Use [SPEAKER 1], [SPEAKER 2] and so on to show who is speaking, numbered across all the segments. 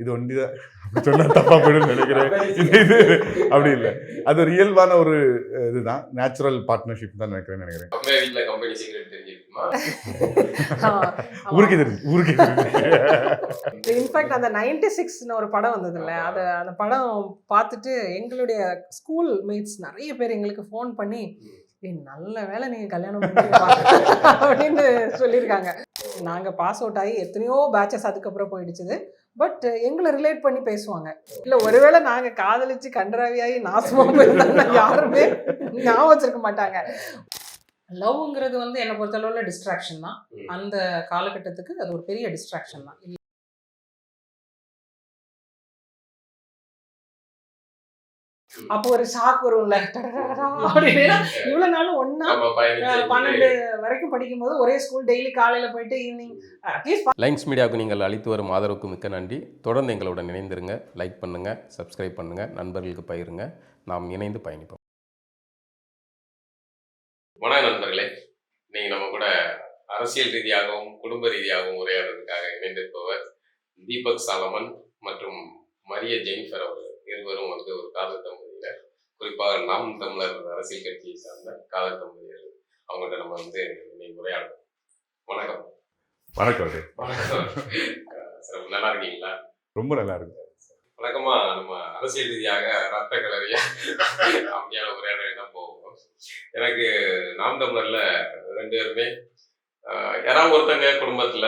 [SPEAKER 1] இது ஒண்டிதான் அப்படி சொன்னா தப்பா போயிடும்னு நினைக்கிறேன். இது அப்படி இல்லை, அது ஒரு இயல்பான ஒரு இதுதான், நேச்சுரல் பார்ட்னர்ஷிப் தான் நினைக்கிறேன். ஊருக்கே தெரிஞ்சு
[SPEAKER 2] இன்ஃபேக்ட் அந்த 96ன்னு ஒரு படம் வந்தது இல்லை, அந்த படம் பார்த்துட்டு எங்களுடைய ஸ்கூல் மேட்ஸ் நிறைய பேர் எங்களுக்கு ஃபோன் பண்ணி நல்ல வேலை நீங்கள் கல்யாணம் பண்ணிருப்பா அப்படின்னு சொல்லியிருக்காங்க. நாங்கள் பாஸ் அவுட் ஆகி எத்தனையோ பேட்சஸ் அதுக்கப்புறம் போயிடுச்சுது. பட் எங்களை ரிலேட் பண்ணி பேசுவாங்க. இல்லை ஒருவேளை நாங்கள் காதலிச்சு கண்டராவியாகி நாசமாக போயிருந்தாங்க யாருமே ஞாபகம் வச்சிருக்க மாட்டாங்க. லவ்ங்கிறது வந்து என்னை பொறுத்தளவில் டிஸ்ட்ராக்ஷன் தான். அந்த காலகட்டத்துக்கு அது ஒரு பெரிய டிஸ்ட்ராக்ஷன் தான். அப்போ ஒரு ஷாக் வரும்ல அப்படின்னா, இவ்வளவு நாளும் ஒன்னா 12 வரைக்கும் படிக்கும் போது ஒரே ஸ்கூல், டெய்லி காலையில போயிட்டு ஈவினிங் அட்லீஸ்ட்.
[SPEAKER 3] லைன்ஸ் மீடியாவுக்கு நீங்கள் அளித்து வரும் ஆதரவுக்கு மிக்க நன்றி. தொடர்ந்து எங்களுடன் இணைந்திருங்க. லைக் பண்ணுங்க, சப்ஸ்கிரைப் பண்ணுங்க, நண்பர்களுக்கு பகிருங்க. நாம் இணைந்து பயணிப்போம்.
[SPEAKER 4] வணக்கம் நண்பர்களே, இன்னைக்கு நம்ம கூட அரசியல் ரீதியாகவும் குடும்ப ரீதியாகவும் உரையாடுறதுக்காக இணைந்திருப்பவர் தீபக் சாலமன் மற்றும் மரிய ஜெனிஃபர் அவர்கள். இருவரும் வந்து ஒரு காதல் தம்பதியினர், குறிப்பாக நாம் தமிழர் அரசியல் கட்சியை சார்ந்த காதல் தம்பதியர். அவங்கள்ட்ட நம்ம வந்து இன்னைக்கு உரையாடுறோம். வணக்கம்.
[SPEAKER 1] வணக்கம்.
[SPEAKER 4] நல்லா இருக்கீங்களா?
[SPEAKER 1] ரொம்ப நல்லா இருக்கு.
[SPEAKER 4] வழக்கமா நம்ம அரசியல் ரீதியாக ரத்த கலரியா அப்படியான உரையாடல் தான் போவோம். எனக்கு நாம் தமிழர்ல 2 பேருமே யாராவது ஒருத்தங்க குடும்பத்துல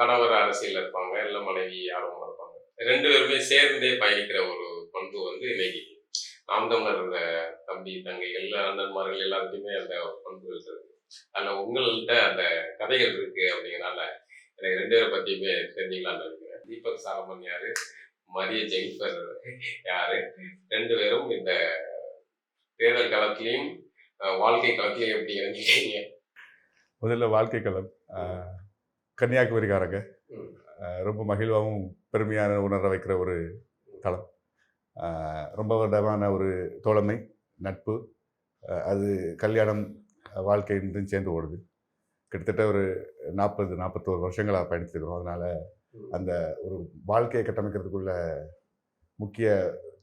[SPEAKER 4] கணவர் அரசியல் இருப்பாங்க, இல்லை மனைவி ஆர்வமா இருப்பாங்க. 2 பேருமே சேர்ந்தே பயணிக்கிற ஒரு பண்பு வந்து இன்னைக்கு நாம் தமிழர் தம்பி தங்கைகள் அண்ணன்மார்கள் எல்லாருக்குமே அந்த பண்பு இருக்கிறது. அதுல உங்கள்கிட்ட அந்த கதைகள் இருக்கு அப்படிங்கிறனால எனக்கு 2 பேரை பத்தியுமே தெரிஞ்சுக்கலாம்னு நினைக்கிறேன். தீபக் சாலமன் யாரு, மரிய ஜெனிஃபர் யாரு, 2 பேரும் இந்த தேர்தல் களத்திலையும் வாழ்க்கை களத்திலையும் எப்படி இறங்கிட்டீங்க?
[SPEAKER 1] முதல்ல வாழ்க்கை களம் கன்னியாகுமரிக்காரங்க, ரொம்ப மகிழ்வாகவும் பெருமையான உணர வைக்கிற ஒரு களம். ரொம்ப வருடமான ஒரு தோழமை, நட்பு, அது கல்யாணம் வாழ்க்கை என்றும் சேர்ந்து ஓடுது. கிட்டத்தட்ட ஒரு 40-41 வருஷங்களாக பயணிச்சிருக்கிறோம். அதனால் அந்த ஒரு வாழ்க்கையை கட்டமைக்கிறதுக்குள்ள முக்கிய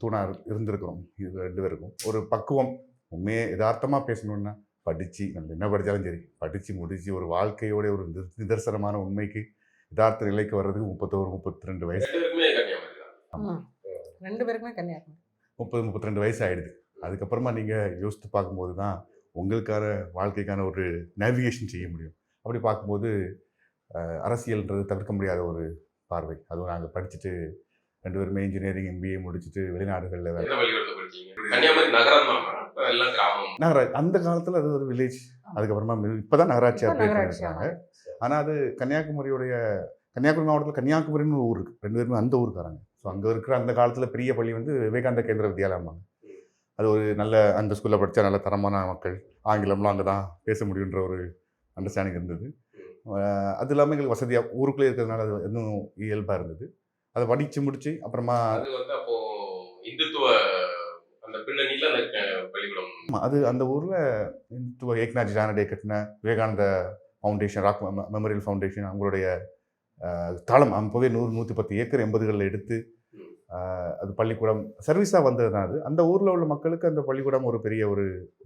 [SPEAKER 1] தூணாக இருந்திருக்கிறோம். இது 2 பேருக்கும் ஒரு பக்குவம். உண்மையே யதார்த்தமாக பேசணுன்னா, படித்து நம்ம என்ன படித்தாலும் சரி, படித்து முடித்து ஒரு வாழ்க்கையோட ஒரு நிதர்சனமான உண்மைக்கு யதார்த்த நிலைக்கு வர்றதுக்கு 31-32 வயசு.
[SPEAKER 2] 2 பேருக்குமே கன்னியாகுமரி
[SPEAKER 1] 30-32 வயசு ஆகிடுது. அதுக்கப்புறமா நீங்கள் யோசித்து பார்க்கும்போது தான் உங்களுக்கான வாழ்க்கைக்கான ஒரு நேவிகேஷன் செய்ய முடியும். அப்படி பார்க்கும்போது அரசியல்ன்றது தவிர்க்க முடியாத ஒரு பார்வை. அதுவும் நாங்கள் படிச்சுட்டு 2 பேருமே இன்ஜினியரிங் MBA முடிச்சுட்டு வெளிநாடுகளில் அந்த காலத்தில் அது ஒரு வில்லேஜ், அதுக்கப்புறமா இப்போ தான் நகராட்சியாக பண்ணியிருக்காங்க. ஆனால் அது கன்னியாகுமரி மாவட்டத்தில் கன்னியாகுமரின்னு ஒரு ஊர் இருக்குது. 2 பேருமே அந்த ஊருக்காரங்க. ஸோ அங்கே இருக்கிற அந்த காலத்தில் பெரிய பள்ளி வந்து விவேகானந்த கேந்திர வித்யாலயம்பாங்க. அது ஒரு நல்ல, அந்த ஸ்கூலில் படித்தா நல்ல தரமான மக்கள், ஆங்கிலம்லாம் அங்கே தான் பேச முடியுன்ற ஒரு அண்டர்ஸ்டாண்டிங் இருந்தது. அது இல்லாமல் எங்களுக்கு வசதியாக ஊருக்குள்ளே இருக்கிறதுனால அது இன்னும் இயல்பாக இருந்தது. அதை படித்து முடித்து அப்புறமா அது அந்த ஊரில் இந்துத்துவ ஏக்நாத் ஜானடே கட்டின Vivekananda foundation, rock memorial foundation, அவங்களுடைய தளம். அப்போவே 100-110 ஏக்கர் 80களில் எடுத்து அது பள்ளிக்கூடம் சர்வீஸாக வந்தது தான். அது அந்த ஊரில் உள்ள மக்களுக்கு அந்த பள்ளிக்கூடம் ஒரு பெரிய ஒரு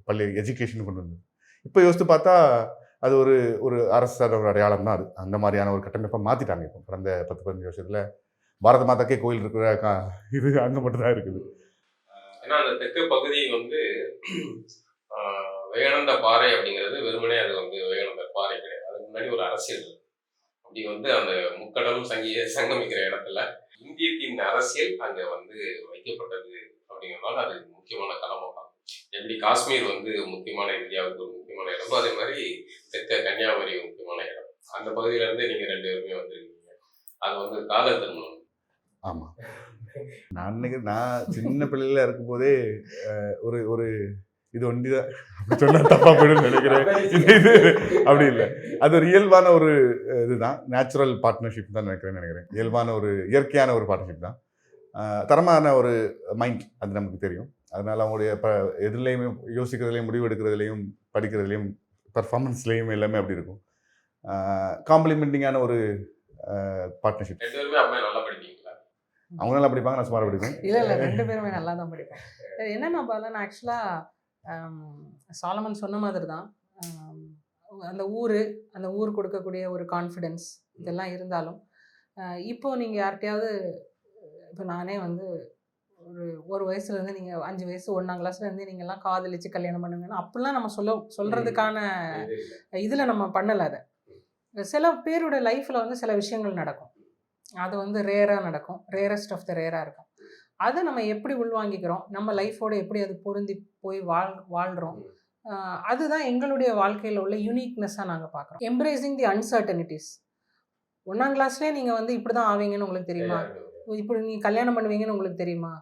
[SPEAKER 1] பள்ளி எஜுகேஷன் கொண்டு வந்தது. இப்போ யோசித்து பார்த்தா அது ஒரு அரசோட அடையாளம் தான். அது அந்த மாதிரியான ஒரு கட்டமைப்பை மாற்றிட்டாங்க. இப்போ கடந்த 10-15 வருஷத்தில் பாரத மாதாக்கே கோயில் இருக்கிற இது அங்கே மட்டும்தான் இருக்குது.
[SPEAKER 4] ஏன்னா அந்த தெற்கு பகுதி வந்து விவேகானந்த பாறை அப்படிங்கிறது வெறுமனே அது வந்து விவேகானந்த பாறை கிடையாது. அதுக்கு முன்னாடி ஒரு அரசியல் அப்படி வந்து அந்த முக்கடலும் சங்கமிக்கிற இடத்துல இந்தியத்தின் அரசியல் அங்கே வந்து வைக்கப்பட்டது அப்படிங்கிறதுனால அது முக்கியமான களமாக. எப்படி காஷ்மீர் வந்து முக்கியமான இந்தியாவுக்கு ஒரு முக்கியமான இடமோ அதே மாதிரி தெற்க கன்னியாகுமரி முக்கியமான இடம். அந்த பகுதியிலேருந்து நீங்கள் 2 பேருமே வந்துருக்கீங்க. அது வந்து காதல் திருமணம்.
[SPEAKER 1] ஆமாம், நான் சின்ன பிள்ளையில இருக்கும்போதே ஒரு இது ஒண்டிதான் அப்படி சொன்னா தப்பா போயிடும்னு நினைக்கிறேன். இது அப்படி இல்லை, அது ஒரு இயல்பான ஒரு இதுதான், நேச்சுரல் பார்ட்னர்ஷிப் தான் நினைக்கிறேன். இயல்பான ஒரு இயற்கையான ஒரு பார்ட்னர்ஷிப் தான். தரமான ஒரு மைண்ட், அது நமக்கு தெரியும். அதனால் அவங்களுடைய எதுலேயுமே யோசிக்கிறதுலையும், முடிவு எடுக்கிறதுலையும், படிக்கிறதுலையும், பர்ஃபார்மன்ஸ்லேயும் எல்லாமே அப்படி இருக்கும். காம்ப்ளிமெண்டிங்கான ஒரு பார்ட்னர்ஷிப்.
[SPEAKER 4] 2 பேருமே அப்படியே நல்லா படிப்பீங்களா?
[SPEAKER 1] அவங்க நல்லா படிப்பாங்க, நான் சுமாராக படிப்பேன்.
[SPEAKER 2] இல்லை 2 பேருமே நல்லா தான் படிப்போம். என்னென்னா பாலன் ஆக்சுவலாக சாலமன் சொன்ன மாதிரி தான் அந்த ஊர் கொடுக்கக்கூடிய ஒரு கான்ஃபிடென்ஸ் இதெல்லாம் இருந்தாலும் இப்போ நீங்கள் யார்கிட்டையாவது இப்போ நானே வந்து ஒரு வயசுலேருந்து நீங்கள் 5 வயசு 1ஆம் கிளாஸ்லேருந்து நீங்கள்லாம் காதலிச்சு கல்யாணம் பண்ணுங்கன்னா அப்படிலாம் நம்ம சொல்கிறதுக்கான இதில் நம்ம பண்ணலை. அதை சில பேரோட லைஃப்பில் வந்து சில விஷயங்கள் நடக்கும், அது வந்து ரேராக நடக்கும், ரேரஸ்ட் ஆஃப் த ரேராக இருக்கும். அதை நம்ம எப்படி உள்வாங்கிக்கிறோம், நம்ம லைஃபோட எப்படி அது பொருந்தி போய் வாழ்கிறோம், அதுதான் எங்களுடைய வாழ்க்கையில் உள்ள யூனிக்னஸாக நாங்கள் பார்க்குறோம். எம்ப்ரேசிங் தி அன்சர்டனிட்டிஸ். 1ஆம் கிளாஸ்லேயே நீங்கள் வந்து இப்படி தான் ஆவீங்கன்னு உங்களுக்கு தெரியுமா, இப்படி நீங்கள் கல்யாணம் பண்ணுவீங்கன்னு உங்களுக்கு தெரியுமா,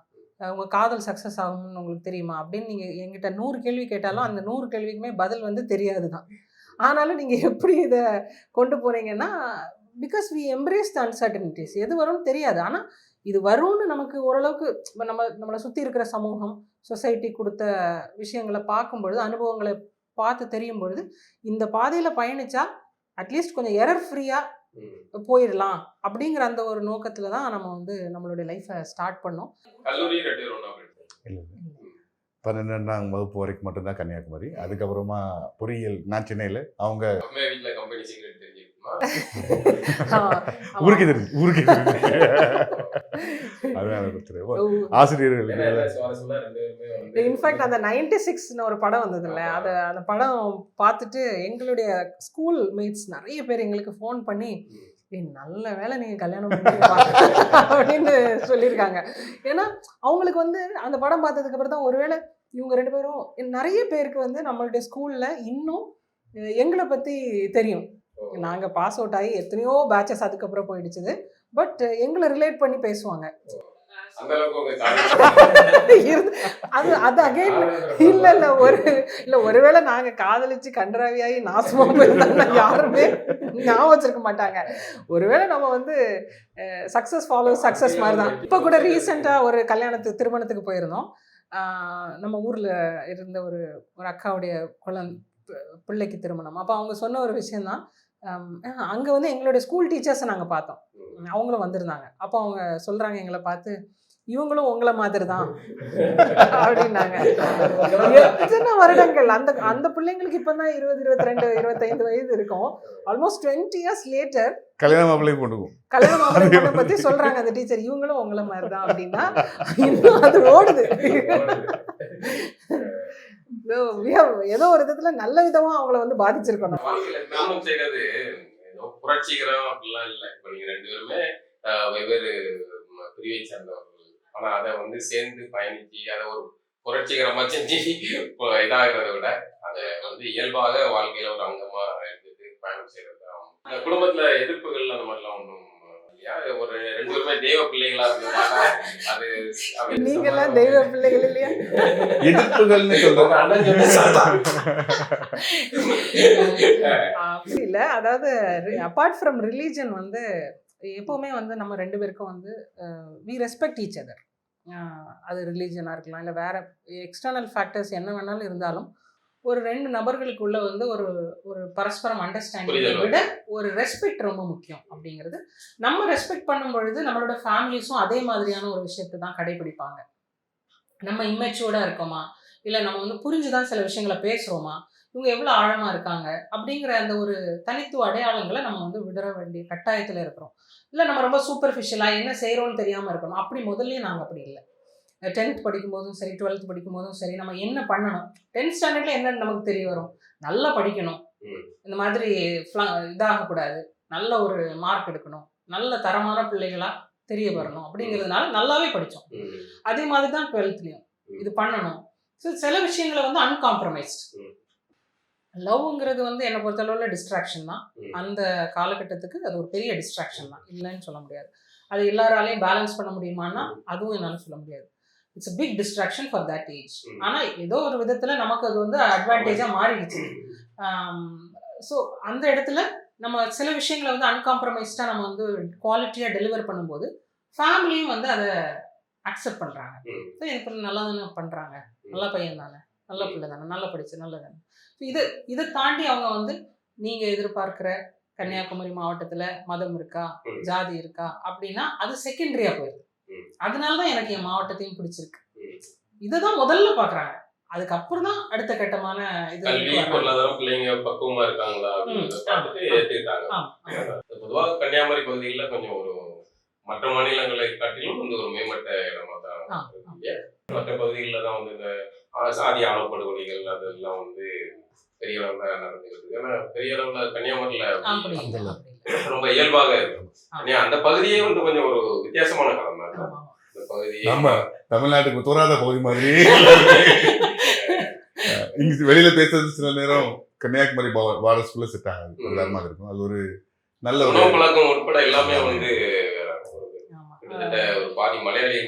[SPEAKER 2] உங்கள் காதல் சக்ஸஸ் ஆகும்னு உங்களுக்கு தெரியுமா அப்படின்னு நீங்கள் எங்கிட்ட 100 கேள்வி கேட்டாலும் அந்த 100 கேள்விக்குமே பதில் வந்து தெரியாது தான். ஆனாலும் நீங்கள் எப்படி இதை கொண்டு போகிறீங்கன்னா, because we embrace the uncertainties. எது வரும்னு தெரியாது, ஆனால் இது வரும்னு நமக்கு ஓரளவுக்கு நம்மளை சுற்றி இருக்கிற சமூகம், சொசைட்டி கொடுத்த விஷயங்களை பார்க்கும் பொழுது, அனுபவங்களை பார்த்து தெரியும் பொழுது, இந்த பாதையில் பயணித்தா அட்லீஸ்ட் கொஞ்சம் எரர் ஃப்ரீயாக போயிடலாம் அப்படிங்கிற அந்த ஒரு நோக்கத்தில் தான் நம்ம வந்து நம்மளுடைய லைஃப்பை ஸ்டார்ட் பண்ணோம்.
[SPEAKER 4] கல்லூரி
[SPEAKER 1] இல்லை 12ஆம் வகுப்பு வரைக்கும் மட்டும்தான் கன்னியாகுமரி. அதுக்கப்புறமா பொறியியல் நான் சென்னையில். அவங்க
[SPEAKER 4] வீட்டில் கம்பெனி சீக்ரெட் தெரிஞ்சுக்குமா?
[SPEAKER 1] ஊருக்கு தெரிஞ்சு அதுதான் ஆசிரியர்கள்.
[SPEAKER 2] இன்ஃபேக்ட் அந்த 96 ஒரு படம் வந்ததுல்ல, அந்த படம் பார்த்துட்டு எங்களுடைய ஸ்கூல் மேட்ஸ் நிறைய பேர் எங்களுக்கு ஃபோன் பண்ணி நல்ல வேலை நீங்கள் கல்யாணம் பண்ணுவீங்க அப்படின்னு சொல்லியிருக்காங்க. ஏன்னா அவங்களுக்கு வந்து அந்த படம் பார்த்ததுக்கப்புறம் தான் ஒருவேளை இவங்க 2 பேரும் நிறைய பேருக்கு வந்து நம்மளுடைய ஸ்கூலில் இன்னும் எங்களை பற்றி தெரியும். நாங்கள் பாஸ் அவுட் ஆகி எத்தனையோ பேட்சஸ் அதுக்கப்புறம் போயிடுச்சுது, பட் எங்களை ரிலேட் பண்ணி பேசுவாங்க. அது அகைன் ஒருவேளை நாங்க காதலிச்சு கண்டராவியாகி நாசமா போயிருந்தா யாருமே ஞாபகம் வச்சிருக்க மாட்டாங்க. ஒருவேளை நம்ம வந்து சக்சஸ் ஃபாலோ சக்சஸ் மாதிரி தான். இப்போ கூட ரீசெண்டா ஒரு திருமணத்துக்கு போயிருந்தோம். நம்ம ஊர்ல இருந்த ஒரு அக்காவுடைய பிள்ளைக்கு திருமணம். அப்போ அவங்க சொன்ன ஒரு விஷயம்தான், அங்கே வந்து எங்களுடைய ஸ்கூல் டீச்சர்ஸை நாங்கள் பார்த்தோம், அவங்களும் வந்திருந்தாங்க. அப்போ அவங்க சொல்கிறாங்க எங்களை பார்த்து, இவங்களும் உங்களை மாதிரி தான் அப்படின்னாங்க. எத்தனை வருடங்கள் அந்த பிள்ளைங்களுக்கு இப்போ தான் 20, 22, 25 வயது இருக்கும். ஆல்மோஸ்ட் 20 years லேட்டர் கல்யாணம் பற்றி சொல்கிறாங்க அந்த டீச்சர், இவங்களும் உங்களை மாதிரி தான் அப்படின்னா இன்னும் அது ஓடுது. ஏதோ ஒரு விதத்துல நல்ல விதமா அவங்கள வந்து பாதிச்சிருக்கணும்.
[SPEAKER 4] புரட்சிகரம் அப்படிலாம் இல்லை. இப்போ நீங்க 2 பேருமே வெவ்வேறு பிரிவை சேர்ந்தவர்கள், ஆனா அதை வந்து சேர்ந்து பயணிச்சு அதை ஒரு புரட்சிகரமா செஞ்சு இதாகிறத விட அதை வந்து இயல்பாக வாழ்க்கையில ஒரு அங்கமா எடுத்துட்டு பயணம் செய்யறது தான். குடும்பத்துல எதிர்ப்புகள் அந்த மாதிரிலாம் ஒன்றும் ஒரு 2 பேருமே தெய்வ பிள்ளைகளா இருந்ததுனால அது
[SPEAKER 2] நீங்க எல்லாம் தெய்வ பிள்ளைகள் இல்லையா?
[SPEAKER 1] எதிர்ப்புகள்னு
[SPEAKER 2] அப்படி இல்லை. அதாவது அப்பார்ட் ஃப்ரம் ரிலீஜன் வந்து எப்போவுமே வந்து நம்ம 2 பேருக்கும் வந்து வி ரெஸ்பெக்ட் ஈச் அதர். அது ரிலீஜனாக இருக்கலாம், இல்லை வேறு எக்ஸ்டர்னல் ஃபேக்டர்ஸ் என்ன வேணாலும் இருந்தாலும் ஒரு 2 நபர்களுக்குள்ள வந்து ஒரு பரஸ்பரம் அண்டர்ஸ்டாண்டிங்கை விட ஒரு ரெஸ்பெக்ட் ரொம்ப முக்கியம் அப்படிங்கிறது. நம்ம ரெஸ்பெக்ட் பண்ணும் பொழுது நம்மளோட ஃபேமிலிஸும் அதே மாதிரியான ஒரு விஷயத்தை தான் கடைபிடிப்பாங்க. நம்ம இம்மெச்சூர்டாக இருக்கோமா, இல்லை நம்ம வந்து புரிஞ்சுதான் சில விஷயங்களை பேசுகிறோமா, இவங்க எவ்வளோ ஆழமாக இருக்காங்க அப்படிங்கிற அந்த ஒரு தனித்துவ அடையாளங்களை நம்ம வந்து விடற வேண்டிய கட்டாயத்தில் இருக்கிறோம். இல்லை நம்ம ரொம்ப சூப்பர்ஃபிஷியலாக என்ன செய்கிறோன்னு தெரியாமல் இருக்கணும். அப்படி முதல்ல நாங்கள் அப்படி இல்லை. 10th படிக்கும் போதும் சரி, 12th படிக்கும் போதும் சரி, நம்ம என்ன பண்ணணும், 10th ஸ்டாண்டர்ட்ல என்னன்னு நமக்கு தெரிய வரும். நல்லா படிக்கணும், இந்த மாதிரி இதாகக்கூடாது, நல்ல ஒரு மார்க் எடுக்கணும், நல்ல தரமான பிள்ளைகளா தெரிய வரணும் அப்படிங்கிறதுனால நல்லாவே படித்தோம். அதே மாதிரி தான் 12thலையும் இது பண்ணணும். ஸோ சில விஷயங்களை வந்து அன்காம்ப்ரமைஸ்ட். லவ்ங்கிறது வந்து என்னை பொறுத்தளவில் டிஸ்ட்ராக்ஷன் தான். அந்த காலகட்டத்துக்கு அது ஒரு பெரிய டிஸ்ட்ராக்ஷன் தான், இல்லைன்னு சொல்ல முடியாது. அது எல்லாராலையும் பேலன்ஸ் பண்ண முடியுமான்னா அதுவும் என்னால் சொல்ல முடியாது. It's a big distraction for that age. ஆனால் ஏதோ ஒரு விதத்தில் நமக்கு அது வந்து அட்வான்டேஜாக மாறிடுச்சு. ஸோ அந்த இடத்துல நம்ம சில விஷயங்களை வந்து அன்காம்ப்ரமைஸ்டாக நம்ம வந்து குவாலிட்டியாக டெலிவர் பண்ணும்போது ஃபேமிலியும் வந்து அதை அக்செப்ட் பண்ணுறாங்க. ஸோ எனக்கு நல்லா தானே பண்ணுறாங்க, நல்ல பையன் தானே, நல்ல பிள்ளை தானே, நல்லா படிச்சு நல்ல தானே. ஸோ இதை தாண்டி அவங்க வந்து நீங்கள் எதிர்பார்க்குற கன்னியாகுமரி மாவட்டத்தில் மதம் இருக்கா, ஜாதி இருக்கா அப்படின்னா அது செகண்டரியாக போயிடுது. அதனாலதான் எனக்கு என் மாவட்டத்தையும் பிடிச்சிருக்கு. இததான் முதல்ல பாக்குறாங்க, அதுக்கப்புறம் தான் அடுத்த கட்டமான இது
[SPEAKER 4] கல்வி பொருளாதாரம் பிள்ளைங்க பக்குவமா இருக்காங்களா அப்படின்னு பார்த்துட்டு ஏற்றுக்கிட்டாங்க. பொதுவாக கன்னியாகுமரி பகுதியில் கொஞ்சம் ஒரு மற்ற மாநிலங்களை காட்டிலும் வந்து ஒரு மேம்பட்ட இடமா தான் இருக்கு. மற்ற பகுதிகளில் தான் வந்து இந்த சாதி ஆணவப்படுகொலைகள் அதெல்லாம் வந்து பெரிய அளவில் நடந்துருக்கு. ஏன்னா பெரிய அளவில் கன்னியாகுமரியில் ரொம்ப இயல்பாக இருக்கும். அந்த பகுதியே வந்து கொஞ்சம் ஒரு வித்தியாசமான காலம் தான் இந்த பகுதி.
[SPEAKER 1] தமிழ்நாட்டுக்கு தோறாத பகுதி மாதிரி இங்க வெளியில பேசுறது சில நேரம் கன்னியாகுமரி பார்டர்ஸ்குள்ள செட் ஆகாது, உதாரணமாக இருக்கும். அது ஒரு நல்ல
[SPEAKER 4] உணவு பழக்கம் உட்பட எல்லாமே வந்து கிட்டத்தட்ட ஒரு பாதி மலையாளி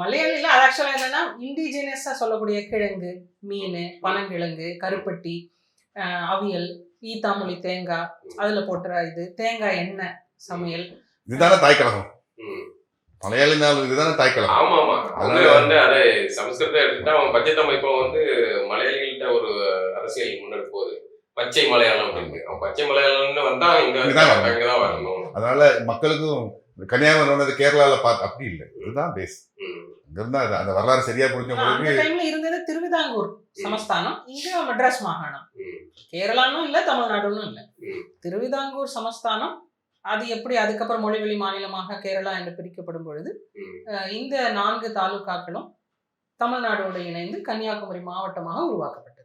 [SPEAKER 2] மலையாளில அது ஆக்சுவலா என்னன்னா இண்டிஜினியஸா சொல்லக்கூடிய கிழங்கு, மீன், பனங்கிழங்கு, கருப்பட்டி, அவியல், ஈத்தாமொழி தேங்காய், அதுல போட்டுற இது தேங்காய் எண்ணெய் சமையல்,
[SPEAKER 1] இதுதானே தாய்க்கழகம். மலையாளி இதுதானே தாய்க்கழகம்.
[SPEAKER 4] ஆமா ஆமா. அது வந்து அதை சமஸ்கிருதத்தை எடுத்துட்டா அவன் பச்சை தமிழ் இப்போ வந்து மலையாளிகிட்ட ஒரு அரசியல் முன்னெடுப்பு போகுது. பச்சை மலையாளம் இருக்கு. அவன் பச்சை மலையாளம்னு வந்தா இங்கதான் வரணும்.
[SPEAKER 1] அதனால மக்களுக்கும் கன்னியாகுமரி வந்தது கேரளால பார்த்து அப்படி இல்லை, இதுதான் பேஸ். இங்க இருந்தா அந்த வரலாறு சரியா புரிஞ்சவங்களுக்கு
[SPEAKER 2] டைம்ல இருந்தது திருவிதாங்கூர் சமஸ்தானம், இங்க மெட்ராஸ் மாகாணம். கேரளானும் இல்ல, தமிழ்நாடுன்னு இல்ல, திருவிதாங்கூர் சமஸ்தானம். அது எப்படி அதுக்கப்புறம் மொழிவழி மாநிலமாக கேரளா என்று பிரிக்கப்படும் பொழுது இந்த 4 தாலுகாக்களும் தமிழ்நாடோடு இணைந்து கன்னியாகுமரி மாவட்டமாக உருவாக்கப்பட்டது.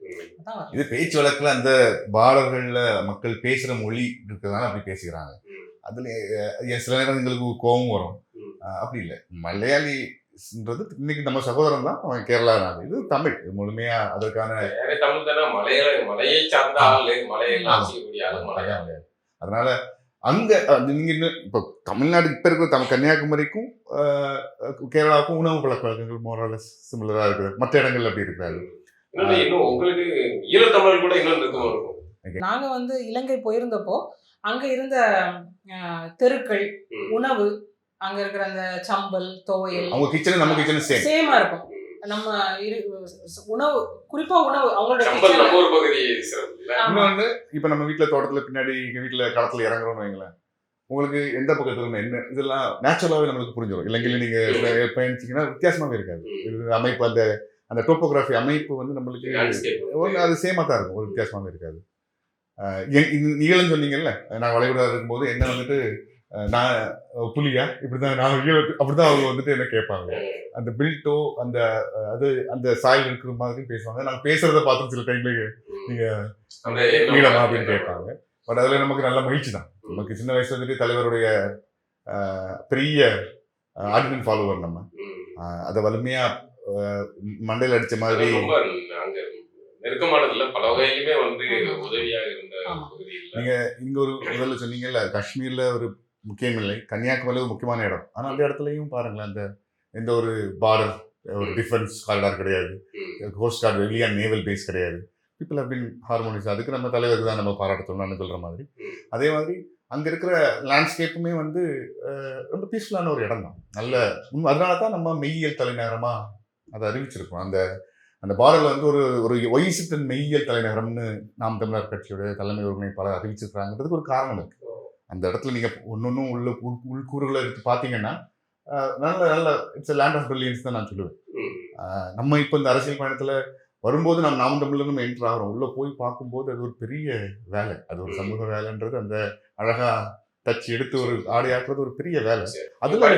[SPEAKER 1] இது பேச்சு வழக்குல அந்த பார்டர்கள்ல மக்கள் பேசுற மொழி இருக்கிறதால அப்படி பேசுகிறாங்க. அதுல சில நேரம் எங்களுக்கு கோபம் வரும். அப்படி இல்லை, மலையாளின்றது இன்னைக்கு நம்ம சகோதரன் தான், அவன் கேரளா நாடு, இது தமிழ் முழுமையா அதற்கான
[SPEAKER 4] தமிழ் தானே. மலையை சார்ந்த ஆளு,
[SPEAKER 1] அதனால அங்க நீங்க இன்னும் இப்போ தமிழ்நாடு இப்ப இருக்கிற கன்னியாகுமரிக்கும் கேரளாவுக்கும் உணவு பழக்க வழக்கங்கள் மோரல் சிமிலரா இருக்குது. மற்ற இடங்கள்ல அப்படி இருக்கிறாரு.
[SPEAKER 4] உங்களுக்கு ஈழத்தமிழ் கூட இன்னும் இருக்கும்.
[SPEAKER 2] நாங்க வந்து இலங்கை போயிருந்தப்போ அங்க இருந்த தெருக்கள், உணவு, அங்க இருக்கிற அந்த சம்பல், துவையல்,
[SPEAKER 1] அவங்க கிச்சன் நம்ம கிச்சன்
[SPEAKER 2] சேமா இருக்கும். நம்ம உணவு, குறிப்பா உணவு அவங்களோட
[SPEAKER 1] இன்னொன்று, இப்ப நம்ம வீட்டுல தோட்டத்துல பின்னாடி எங்க வீட்டுல களத்துல இறங்குறோம்னு வைங்களேன், உங்களுக்கு எந்த பக்கத்துல என்ன இதெல்லாம் நேச்சுரலாவே நம்மளுக்கு புரிஞ்சிடும். இலங்கையில நீங்க பயணிச்சீங்கன்னா வித்தியாசமாவே இருக்காது. இது அமைப்பு, அந்த அந்த டோப்போகிராஃபி அமைப்பு வந்து நம்மளுக்கு அது சேமா தான் இருக்கும், ஒரு வித்தியாசமாவே இருக்காது. நீங்களும் சொன்னீங்கல்ல, நான் வளைகுடா இருக்கும்போது என்ன வந்துட்டு நான் புலியா இப்படிதான் நான் அப்படிதான் அவங்க வந்துட்டு என்ன கேட்பாங்க. அந்த பில்ட்டோ அந்த அது அந்த சாயில் இருக்கிற மாதிரி பேசுவாங்க. நாங்கள் பேசுறத பார்த்து சில டைம்ல நீங்க நீளமா அப்படின்னு கேட்பாங்க. பட் அதுல நமக்கு நல்ல மகிழ்ச்சி தான். நமக்கு சின்ன வயசுல வந்துட்டு தலைவருடைய பெரிய ஆர்டினன்ட் ஃபாலோவர் நம்ம அதை வலிமையா மண்டையில் அடிச்ச மாதிரி
[SPEAKER 4] நெருக்கமானதுல பல வகையிலுமே வந்து உதவியாக இருந்த
[SPEAKER 1] நீங்க இங்க ஒரு முதல்ல சொன்னீங்கல்ல, காஷ்மீர்ல ஒரு முக்கியம் இல்லை, கன்னியாகுமரியில ஒரு முக்கியமான இடம். ஆனா அந்த இடத்துலயும் பாருங்களேன், அந்த எந்த ஒரு பார்டர், ஒரு டிஃபென்ஸ் காரிடார் கிடையாது, கோஸ்ட் கார்டு வெளியா நேவல் பேஸ் கிடையாது. People have been harmonious. அதுக்கு நம்ம தலைவருக்கு தான் நம்ம பாராட்டணும்னு சொல்ற மாதிரி. அதே மாதிரி அங்க இருக்கிற லேண்ட்ஸ்கேப்புமே வந்து ரொம்ப பீஸ்ஃபுல்லான ஒரு இடம் தான். நல்ல அதனால தான் நம்ம மெய்யியல் தலைநகரமா அதை அறிவிச்சிருக்கோம். அந்த அந்த பார்டர்ல வந்து ஒரு ஒய்சிட்டன் மெய்யியல் தலைநகரம்னு நாம் தமிழர் கட்சியோட தலைமை ஒருங்கிணைப்பாளர் அறிவிச்சிருக்கிறாங்கிறதுக்கு ஒரு காரணம் இருக்கு. அந்த இடத்துல நீங்க ஒன்னொன்னும் உள்ள உள்கூறுகளை எடுத்து பார்த்தீங்கன்னா நல்ல நல்ல இட்ஸ் லேண்ட் ஆஃப் பிரில்லியன்ஸ் தான் நான் சொல்லுவேன். நம்ம இப்போ இந்த அரசியல் பயணத்துல வரும்போது நாம் தமிழ்ல நம்ம என்ட்ரு ஆகிறோம். உள்ள போய் பார்க்கும்போது அது ஒரு பெரிய வேலை, அது ஒரு சமூக வேலைன்றது. அந்த அழகா தச்சு எடுத்து ஒரு ஆடையாக்குறது ஒரு பெரிய வேலை. அதுல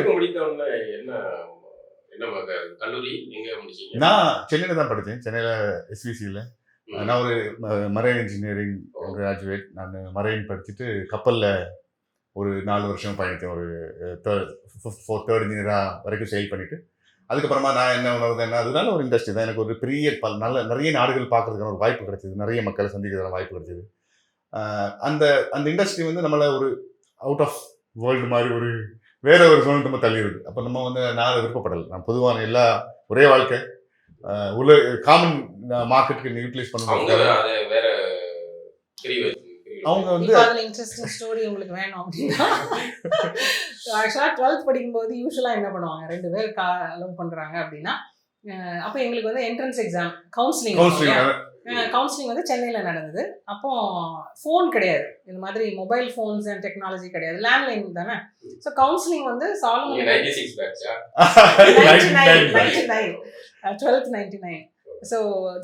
[SPEAKER 1] நான் சென்னையில தான் படித்தேன். சென்னையில SVCல நான் ஒரு மரைன் இன்ஜினியரிங் கிராஜுவேட். நான் மரைன் படிச்சுட்டு கப்பல்ல ஒரு 4 வருஷம் பயணித்தேன். ஒரு தேர்ட் இன்ஜினியரா வரைக்கும் செயல் பண்ணிட்டு அதுக்கப்புறமா நான் என்ன உணர்ந்தேன்னா, அதனால ஒரு இண்டஸ்ட்ரி தான் எனக்கு ஒரு பெரிய நிறைய நாடுகள் பார்க்கறதுக்கான ஒரு வாய்ப்பு கிடைச்சது, நிறைய மக்களை சந்திக்கிறதுக்கான வாய்ப்பு கிடைச்சது. அந்த அந்த இண்டஸ்ட்ரி வந்து நம்மளை ஒரு அவுட் ஆஃப் வேர்ல்டு மாதிரி ஒரு வேற ஒரு சோழன் நம்ம தள்ளிடுது. அப்போ நம்ம வந்து நான் விருப்பப்படலை. நான் பொதுவான எல்லா ஒரே வாழ்க்கை உள்ள காமன் மார்க்கெட்டுக்கு யூட்டிலைஸ் பண்ணுவாங்க. அவங்க வந்து
[SPEAKER 2] இன்ட்ரெஸ்டிங் ஸ்டோரி உங்களுக்கு வேணும் அப்படின்னா, ஆக்சுவலாக 12th படிக்கும்போது யூஸ்வலாக என்ன பண்ணுவாங்க, 2 பேர் லவ் பண்ணுறாங்க அப்படின்னா, அப்போ எங்களுக்கு வந்து என்ட்ரன்ஸ் எக்ஸாம் கவுன்சிலிங் கவுன்சிலிங் வந்து சென்னையில் நடந்தது. அப்போ ஃபோன் கிடையாது, இந்த மாதிரி மொபைல் ஃபோன்ஸ் அண்ட் டெக்னாலஜி கிடையாது, லேண்ட்லைன் தானே. ஸோ கவுன்சிலிங் வந்து சாலமன்
[SPEAKER 4] 96 பேட்சா
[SPEAKER 2] 1299. ஸோ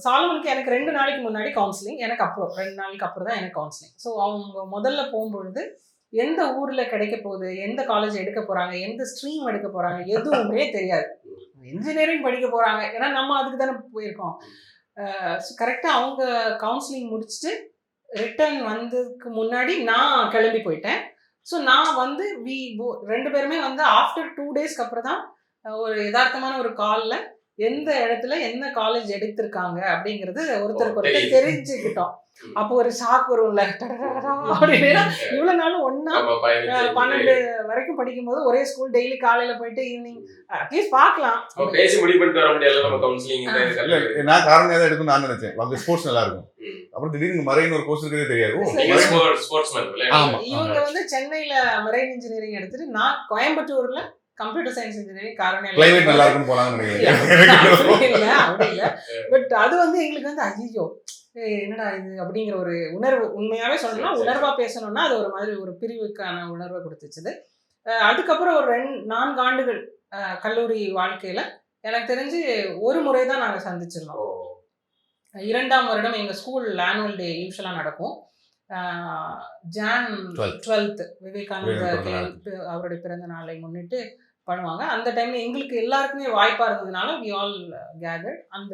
[SPEAKER 2] சாலமனுக்கு எனக்கு 2 நாளைக்கு முன்னாடி கவுன்சிலிங், எனக்கு அப்புறம் 2 நாளைக்கு அப்புறம் தான் எனக்கு கவுன்சிலிங். ஸோ அவங்க முதல்ல போகும்பொழுது எந்த ஊரில் கிடைக்க போகுது, எந்த காலேஜ் எடுக்க போகிறாங்க, எந்த ஸ்ட்ரீம் எடுக்க போகிறாங்க எதுவுமே தெரியாது. இன்ஜினியரிங் படிக்க போகிறாங்க, ஏன்னா நம்ம அதுக்கு தானே போயிருக்கோம். கரெக்டாக அவங்க கவுன்சிலிங் முடிச்சுட்டு ரிட்டர்ன் வந்ததுக்கு முன்னாடி நான் கிளம்பி போயிட்டேன். ஸோ நான் வந்து 2 பேருமே வந்து ஆஃப்டர் 2 டேஸ்க்கு அப்புறம் தான் ஒரு யதார்த்தமான ஒரு காலில் எந்த இடத்துல என்ன காலேஜ் எடுத்திருக்காங்க அப்படிங்கிறது ஒருத்தருக்கு ஒருத்தர் தெரிஞ்சுக்கிட்டோம். அப்போ ஒரு ஷாக் வரும்ல, அப்படின்னா இவ்வளவு நாளும் ஒன்னா 12 வரைக்கும் படிக்கும் போது ஒரே ஸ்கூல், டெய்லி காலையில போயிட்டு ஈவினிங் அட்லீஸ்ட் பார்க்கலாம்.
[SPEAKER 4] பேசி முடிவு பண்ணிட்டு வர முடியல நம்ம கவுன்சிலிங்.
[SPEAKER 1] நான் காரணம் ஏதாவது எடுக்கணும்னு நான் நினைச்சேன், அங்க ஸ்போர்ட்ஸ் நல்லா இருக்கும். அப்புறம் திடீர்னு மரைன் ஒரு கோர்ஸ் இருக்கிறதே தெரியாது.
[SPEAKER 2] இவங்க வந்து சென்னையில மரைன் இன்ஜினியரிங் எடுத்துட்டு, நான் கோயம்புத்தூர்ல கம்ப்யூட்டர் சயின்ஸ் இன்ஜினியரிங். காரணம்
[SPEAKER 1] கிளைமேட் நல்லா இருக்குன்னு போனாங்கன்னு
[SPEAKER 2] நினைக்கிறேன். பட் அது வந்து எங்களுக்கு வந்து ஐயோ என்னடா இது அப்படிங்கிற ஒரு உணர்வு, உண்மையாவே சொல்லணும்னா உணர்வா பேசணும்னா அது ஒரு மாதிரி ஒரு பிரிவுக்கான உணர்வை கொடுத்துச்சுது. அதுக்கப்புறம் ஒரு 4 ஆண்டுகள் கல்லூரி வாழ்க்கையில எனக்கு தெரிஞ்சு ஒரு முறை தான் நாங்கள் சந்திச்சிருந்தோம். 2ஆம் வருடம் எங்கள் ஸ்கூல் ஆனுவல் டே யூஸ்வலாக நடக்கும். ஜான் 12 விவேகானந்தர் அவருடைய பிறந்த நாளை முன்னிட்டு பண்ணுவாங்க. அந்த டைம்ல எங்களுக்கு எல்லாருக்குமே வாய்ப்பா இருந்ததுனால we all gathered. அந்த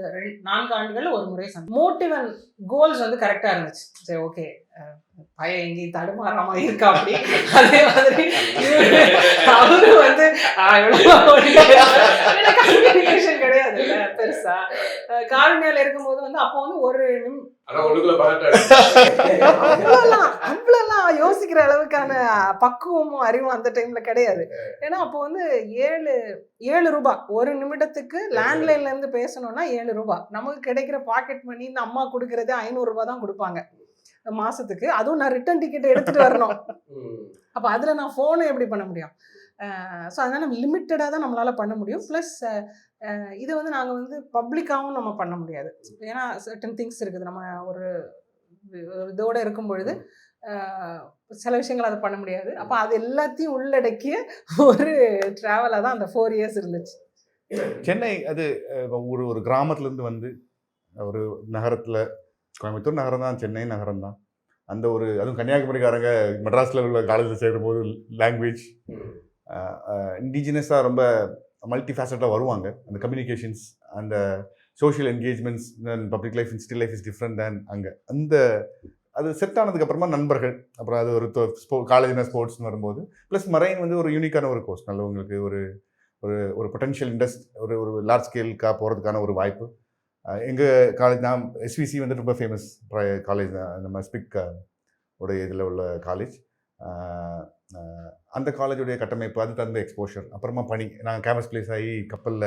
[SPEAKER 2] 4 ஆண்டுகள்ல ஒரு முறை மோட்டிவ் அண்ட் கோல்ஸ் வந்து கரெக்டா இருந்துச்சு. சரி ஓகே, பையன் எங்கேயும் தடுமாறாம இருக்கா அப்படி. அதே மாதிரி அவரு வந்து கம்யூனிகேஷன் கிடையாது பெருசா. காரணியால இருக்கும்போது வந்து அப்போ வந்து ஒரு அவ்வளோலாம் யோசிக்கிற அளவுக்கான பக்குவமும் அறிவும் அந்த டைம்ல கிடையாது. ஏன்னா அப்போ வந்து 7 ரூபாய் ஒரு நிமிடத்துக்கு லேண்ட்லைன்ல இருந்து பேசணும்னா 7 ரூபாய். நமக்கு கிடைக்கிற பாக்கெட் மணின்னு அம்மா கொடுக்கறதே 500 ரூபாய் தான் கொடுப்பாங்க மாசத்துக்கு. அதுவும் நான் ரிட்டர்ன் டிக்கெட் எடுத்துட்டு வரணும். அப்போ அதுல நான் ஃபோனை எப்படி பண்ண முடியும்? ஸோ அதனால லிமிட்டடாக தான் நம்மளால பண்ண முடியும். ப்ளஸ் இதை வந்து நாங்கள் வந்து பப்ளிக்காகவும் நம்ம பண்ண முடியாது, ஏன்னா சர்டன் திங்ஸ் இருக்குது. நம்ம ஒரு இதோடு இருக்கும் பொழுது சில விஷயங்கள் அதை பண்ண முடியாது. அப்போ அது எல்லாத்தையும் உள்ளடக்கிய ஒரு ட்ராவலாக தான் அந்த 4 இயர்ஸ் இருந்துச்சு.
[SPEAKER 1] சென்னை அது ஒரு கிராமத்துலேருந்து வந்து ஒரு நகரத்தில், கோயம்புத்தூர் நகரம் தான், சென்னை நகரம் தான். அந்த ஒரு அதுவும் கன்னியாகுமரிக்காரங்க மெட்ராஸில் உள்ள காலேஜில் சேரும்போது லாங்குவேஜ் இண்டிஜினஸாக ரொம்ப மல்டிஃபேசட்டாக வருவாங்க. அந்த கம்யூனிகேஷன்ஸ், அந்த social engagements, public life and still life is different தேன் அங்கே. அது செட் ஆனதுக்கப்புறமா நண்பர்கள், அப்புறம் அது ஒரு காலேஜில் ஸ்போர்ட்ஸ்னு வரும்போது, ப்ளஸ் மரைன் வந்து ஒரு யூனிக்கான ஒரு கோர்ஸ், நல்ல உங்களுக்கு ஒரு ஒரு பொட்டன்ஷியல் ஒரு லார்ஜ் ஸ்கேலுக்காக போகிறதுக்கான ஒரு வாய்ப்பு. எங்கள் காலேஜ் நான் எஸ்விசி வந்து ரொம்ப ஃபேமஸ் காலேஜ் தான், நம்ம ஸ்பிக் உடைய இதில் உள்ள காலேஜ். அந்த காலேஜுடைய கட்டமைப்பு, அது தந்த எக்ஸ்போஷர், அப்புறமா பணி, நாங்கள் கேம்பஸ் பிளேஸ் ஆகி கப்பலில்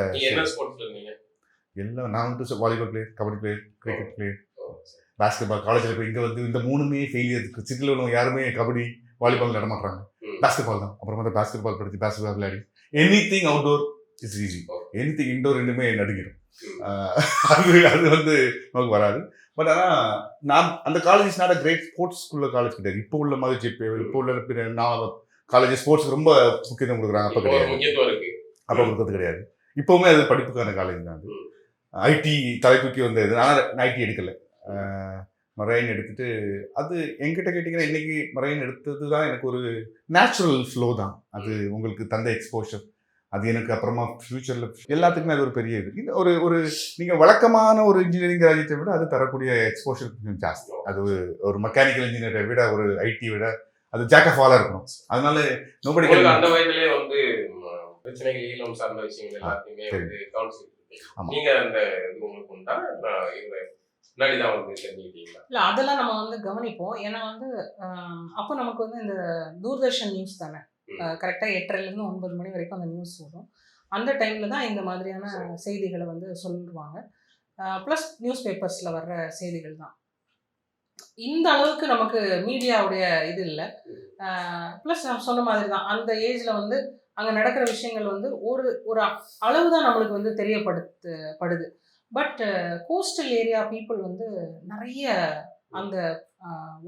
[SPEAKER 1] எல்லாம். நான் வந்து volleyball player, kabaddi player, cricket player, basketball. காலேஜில் போய் இங்கே வந்து இந்த 3மே ஃபெயிலியர். சிட்டியில் உள்ளவங்க யாருமே கபடி வாலிபால் நடமாட்டுறாங்க, பாஸ்கெட்பால் தான். அப்புறமா தான் பாஸ்கெட்பால் படித்து பாஸ்கெட்பால் விளையாடி anything outdoor is easy, anything indoor ரெண்டுமே நடுங்கிடும். அது வந்து நமக்கு வராது. பட் ஆனால் நான் அந்த college is not a great sports ஸ்கூலில் காலேஜ் கிடையாது. இப்போ உள்ள மாதிரி இப்போ உள்ள நான் காலேஜ் ஸ்போர்ட்ஸ் ரொம்ப முக்கியத்துவம் கொடுக்குறாங்க. அப்போ கிடையாது, அப்போ கொடுக்கறது கிடையாது. இப்போவுமே அது படிப்புக்கான காலேஜ் தான். அது ஐடி தலை தூக்கி வந்தது. நான் ஐடி எடுக்கலை, மரைன் எடுத்துட்டு. அது என்கிட்ட கேட்டிங்கன்னா இன்றைக்கி மரைன் எடுத்தது தான் எனக்கு ஒரு நேச்சுரல் ஃப்ளோ தான். அது உங்களுக்கு தந்த எக்ஸ்போஷர், அது எனக்கு அப்புறமா ஃப்யூச்சரில் எல்லாத்துக்குமே அது ஒரு பெரிய இது. ஒரு நீங்கள் வழக்கமான ஒரு இன்ஜினியரிங் கிராஜுவேட்டை விட அது தரக்கூடிய எக்ஸ்போஷர் கொஞ்சம் ஜாஸ்தி. அது ஒரு மெக்கானிக்கல் இன்ஜினியரை விட, ஒரு ஐடி விட அது ஜாக் ஆஃப் ஆலா இருக்கணும். அதனால நோபடி
[SPEAKER 4] அந்த வயதிலே வந்து பிரச்சனைகள், ஈழம் சார்ந்த விஷயங்கள் எல்லாத்தையுமே வந்து கவுன்சிலிங் நீங்க அந்த இது உங்களுக்கு உண்டா? முன்னாடிதான் வந்து தெரிஞ்சுக்கிட்டீங்களா?
[SPEAKER 2] இல்லை, அதெல்லாம் நம்ம வந்து கவனிப்போம். ஏன்னா வந்து அப்போ நமக்கு வந்து இந்த தூர்தர்ஷன் நியூஸ் தானே, கரெக்டாக 8:30 to 9 மணி வரைக்கும் அந்த நியூஸ் வரும். அந்த டைமில் தான் இந்த மாதிரியான செய்திகளை வந்து சொல்லுவாங்க. ப்ளஸ் நியூஸ் பேப்பர்ஸில் வர்ற செய்திகள் தான். இந்த அளவுக்கு நமக்கு மீடியாவுடைய இது இல்லை. ப்ளஸ் நான் சொன்ன மாதிரி தான் அந்த ஏஜில் வந்து அங்கே நடக்கிற விஷயங்கள் வந்து ஒரு அளவு தான் நம்மளுக்கு வந்து தெரியப்படுது. பட் கோஸ்டல் ஏரியா பீப்புள் வந்து நிறைய அந்த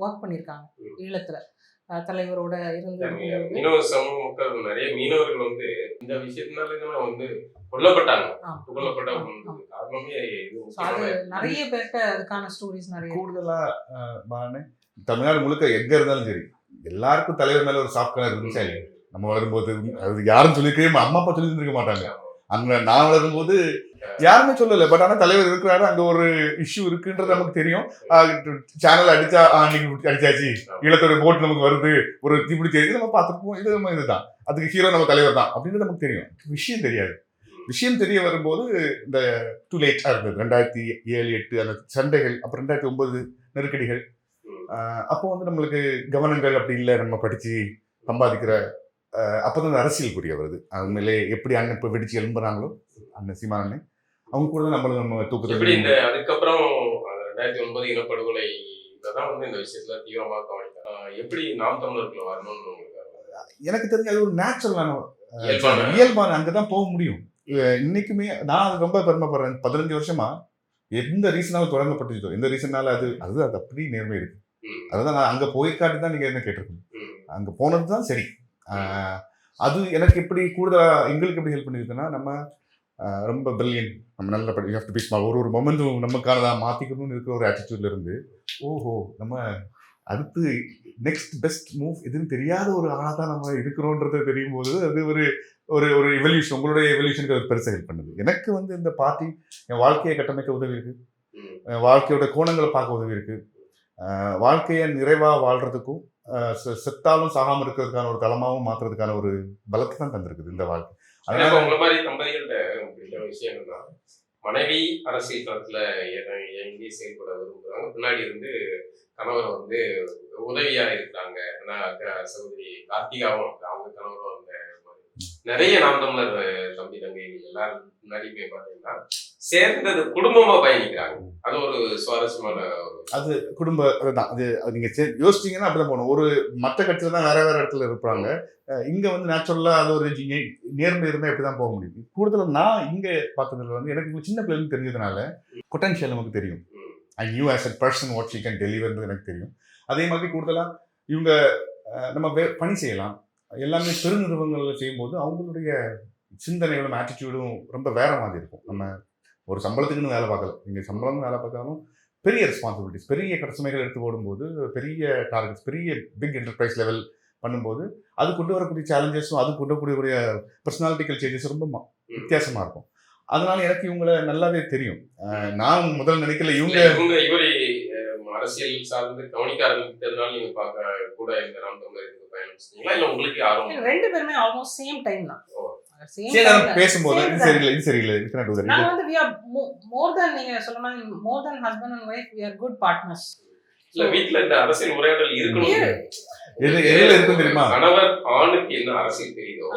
[SPEAKER 2] ஒர்க் பண்ணியிருக்காங்க ஈழத்துல. தலைவரோட இருந்து
[SPEAKER 4] மீனவ சமூக மக்கள் நிறைய மீனவர்கள் வந்து இந்த விஷயத்தினால வந்து கொல்லப்பட்டாங்க. கொல்லப்பட்ட காரணமே
[SPEAKER 2] அது நிறைய பேர்கிட்ட அதுக்கான ஸ்டோரிஸ் நிறைய.
[SPEAKER 1] கூடுதலா தமிழ்நாடு முழுக்க எங்க இருந்தாலும் சரி எல்லாருக்கும் தலைவர் மேல ஒரு சாஃப்ட் கார்னர் இருந்துச்சா இல்லையா? நம்ம வளரும்போது அது யாரும் சொல்லிருக்கவே அம்மா அப்பா சொல்லி இருந்திருக்க மாட்டாங்க. அங்க நான் வளரும்போது யாருமே சொல்லல. பட் ஆனா தலைவர் இருக்கிறாரு, அங்க ஒரு இஷ்யூ இருக்குன்றது நமக்கு தெரியும். சேனல் அடிச்சா அன்னைக்கு அடிச்சாச்சு, ஈழத்தோட போட் நமக்கு வருது, ஒரு தீப்பிடி தெரியுது, நம்ம பார்த்துருப்போம். இது நம்ம இதுதான், அதுக்கு ஹீரோ நம்ம தலைவர் தான் அப்படின்றது நமக்கு தெரியும். விஷயம் தெரியாது. விஷயம் தெரிய வரும்போது இந்த டூ லேட்டா இருந்தது. 2007-8 அந்த சண்டைகள், அப்புறம் 2009 நெருக்கடிகள். அப்போ வந்து நம்மளுக்கு கவனங்கள் அப்படி இல்லை. நம்ம படிச்சு சம்பாதிக்கிற அப்போதான் அரசியல் புரிய வருது. அதுமாதிரி எப்படி அண்ணன் இப்போ வெடிச்சு எழும்புறாங்களோ அண்ணன் சீமானே, அவங்க கூட தான் நம்ம தூக்கத்தில்.
[SPEAKER 4] இந்த அதுக்கப்புறம் 2009 இனப்படுகொலை தான் வந்து இந்த விஷயத்துல தீவிரமாக கவனிக்கிறேன். எப்படி நாம் தமிழர்கள் வரணும்னு
[SPEAKER 1] எனக்கு தெரிஞ்சு அது ஒரு நேச்சுரலான இயல்பான அங்கதான் போக முடியும். இன்னைக்குமே நான் அது ரொம்ப பெருமைப்படுறேன். 15 வருஷமா எந்த ரீசனாலும் தொடங்கப்பட்டுச்சோ, எந்த ரீசனால அது அப்படி நேர்மை இருக்கு. அதுதான் நான் அங்க போய்காட்டி தான் நீங்க என்ன கேட்டிருக்கணும். அங்க போனதுதான் சரி. அது எனக்கு எப்படி கூடுதலா எங்களுக்கு எப்படி ஹெல்ப் பண்ணிருக்குன்னா, நம்ம ரொம்ப பிரில்லியன்ட், நம்ம நல்ல you have to be smart, ஒரு மொமெண்ட்டும் நமக்கானதா மாத்திக்கணும்னு இருக்கிற ஒரு ஆட்டிடியூட்ல இருந்து, ஓஹோ நம்ம அடுத்து நெக்ஸ்ட் பெஸ்ட் மூவ் எதுன்னு தெரியாத ஒரு ஆளாக தான் நம்ம இருக்கிறோன்றது தெரியும் போது அது ஒரு ஒரு ஒரு எவல்யூஷன், உங்களுடைய எவல்யூஷனுக்கு அது பெருசாக ஹெல்ப் பண்ணுது. எனக்கு வந்து இந்த பார்ட்டி என் வாழ்க்கையை கட்டமைக்க உதவி இருக்கு, வாழ்க்கையோட கோணங்களை பார்க்க உதவி இருக்கு, வாழ்க்கையை நிறைவாக வாழ்றதுக்கும் செத்தாலும் சாகாம இருக்கிறதுக்கான ஒரு தளமாவும் மாத்துறதுக்கான ஒரு பலத்தை தான் தந்திருக்குது இந்த வாழ்க்கை.
[SPEAKER 4] அதனால உங்களை மாதிரி தம்பதிகள்கிட்ட விஷயம் என்னன்னா, மனைவி அரசியல் களத்துல இறங்கி செயல்பட விரும்புறாங்க, பின்னாடி இருந்து கணவர் வந்து உதவியா இருக்கிறாங்க. சகோதரி கார்த்திகாவும் அவங்க கணவரும் அந்த நிறைய நாம் தமிழர் தம்பி தங்கைகள் எல்லாரும் முன்னாடியுமே பார்த்தீங்கன்னா சேர்ந்தது குடும்பமா பயணிக்கிறாங்க. அது ஒரு சுவாரஸ்யமான
[SPEAKER 1] அது குடும்ப அதுதான். அது நீங்க யோசிச்சீங்கன்னா அப்படிதான் போகணும். ஒரு மற்ற கட்சியில தான் வேற வேற இடத்துல இருப்பாங்க. இங்க வந்து நேச்சுரலா அது ஒரு நேர்மை இருந்தா எப்படிதான் போக முடியும். கூடுதலா நான் இங்க பார்த்ததுல வந்து எனக்கு சின்ன பிள்ளைங்க தெரிஞ்சதுனால பொட்டன்ஷியல் நமக்கு தெரியும். I knew as a person what she can டெலிவர்ன்றது எனக்கு தெரியும். அதே மாதிரி கூடுதலா இவங்க நம்ம பணி செய்யலாம். எல்லாமே பெருநிறுவனங்களில் செய்யும்போது அவங்களுடைய சிந்தனைகளும் ஆட்டிடியூடும் ரொம்ப வேற மாதிரி இருக்கும். நம்ம ஒரு சம்பளத்துக்குன்னு வேலை பார்க்கல, நீங்கள் சம்பளம்னு வேலை பார்த்தாலும் பெரிய ரெஸ்பான்சிபிலிட்டிஸ், பெரிய கடமைகள் எடுத்து ஓடும்போது, பெரிய டார்கெட்ஸ், பெரிய பிக் என்டர்பிரைஸ் லெவல் பண்ணும்போது அது கொண்டு வரக்கூடிய சேலஞ்சஸும் அது கொண்டு வரக்கூடிய பர்சனாலிட்டிக்கல் சேஞ்சஸ் ரொம்ப வித்தியாசமாக இருக்கும். அதனால எனக்கு இவங்களை நல்லாவே தெரியும். நான் முதல்ல நினைக்கல இவங்க
[SPEAKER 4] அரசியல் சார்ந்து கவனிக்க ஆரம்பித்ததுனால நீங்க பார்க்க கூட இந்த நாம் தமிழர் பயணிச்சீங்களா, இல்ல உங்களுக்கு யாரும்?
[SPEAKER 2] ரெண்டு பேருமே ஆல்மோஸ்ட் சேம் டைம் தான்
[SPEAKER 1] பேசும்போது இது சரியில்லை
[SPEAKER 2] நான் வந்து we are more than நீங்க சொல்ற மாதிரி more than husband and wife, we are good partners.
[SPEAKER 4] இல்ல வீட்ல இந்த அரசியல் உரையாடல் இருக்கணும்.
[SPEAKER 1] எதுல இருக்கும் தெரியுமா?
[SPEAKER 4] கணவர் ஆணுக்கு என்ன அரசியல் தெரியுதோ